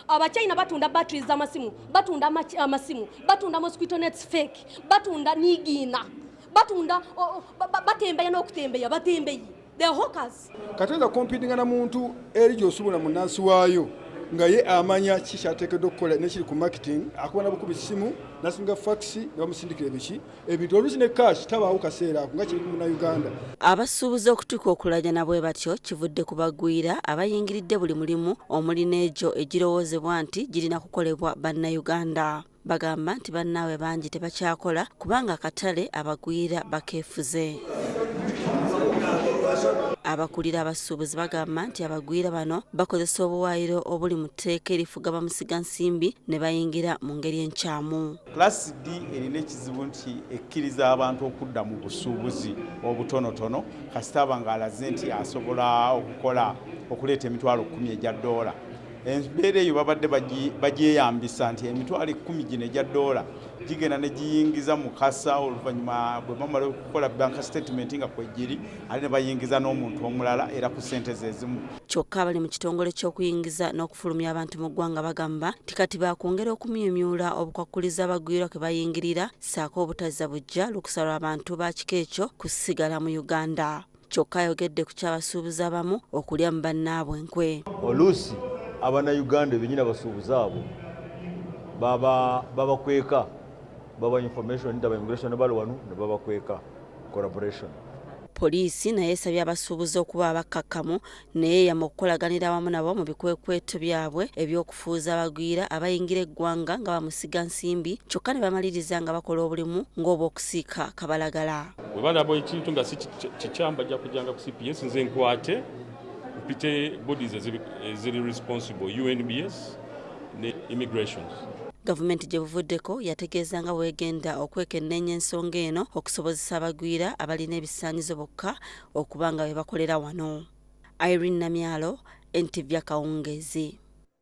Abachina batunda batteries z'amasimu, batunda amasimu, batunda mosquito nets fake, batunda nigina, batunda batembeya n'okutembeya batembeyi. They are hawkers. Katenda competing na muntu eri gy'osobola munansi waayo nga ye amanya kikyateekeddwa okukola nekiri ku marketing akubona bukubi simu nasinga fax ne bamusindikira biki ebintu oluusi ne cash tabaawo kaseera ako nga kiri mu Uganda. Abasuubuzi okutuuka okulajana bwe batyo kivudde ku bagwira abayingiridde buli mulimu omuli n'egyo egirowoozebwa nti girina kukolebwa bannayuganda. Bagamba nti bannaabwe bangi tebakyakola kubanga akatale abagwira bakeefuze. Abakulira abasuubuzi bagamba nti abagwira bano bakozesa obuwaayiro obuli mu tteeka erifuga bamusiga nsimbi ne bayingira mu ngeri enkyamu. Class D erina ekizibu nti ekkiriza abantu okudda mu busuubuzi obutonotono kasita aba ng'alaze nti asobola okuleeta emitwalo 10 egya $. Embeera eyo babadde bagyeyambisa nti emitwalo 10 gino egya $. Gigenda ne giyingiza mu kasa oluvannyuma bwe bamala okukola bank statement nga kwegiri ali ne bayingiza n'omuntu omulala era ku ssente zezimu. Kyokka abali mu kitongole ky'okuyingiza n'okufulumya abantu mu ggwanga bagamba nti kati bakwongera okumyumyula obukwakkuliza abagwira kwe bayingirira ssaako obutazza bujja lukusalwa abantu ba kika ekyo kusigala mu Uganda. Kyokka ayogedde ku kyabasuubuzi abamu okulya mu bannaabwe enkwe. Oluusi Abannayuganda bennyini abasuubuzi abo babakweka baba information nti aba immigration bali wano ne babakweka collaboration. Poliisi naye esabye abasuubuzi okuba abakakkamu neyeeyama okukolaganira awamu nabo mu bikwekweto byabwe eby'okufuuza abagwira abayingira eggwanga nga bamusiga nsimbi kyokka ne bamaliriza nga bakola obulimu ng'obw'okusiika kabalagala. Bwe balaba ekintu nga si kikyamba ajja kujjanga ku CPS nze nkwate mpite bodies eziri responsible UNBS ne immigrations. Gavumenti gye buvuddeko yategeeza nga bwegenda okwekenneenya ensonga eno okusobozesa abagwira abalina ebisaanyizo bokka okuba nga be bakolera wano. Irene Namyalo, NTV Akawungeezi.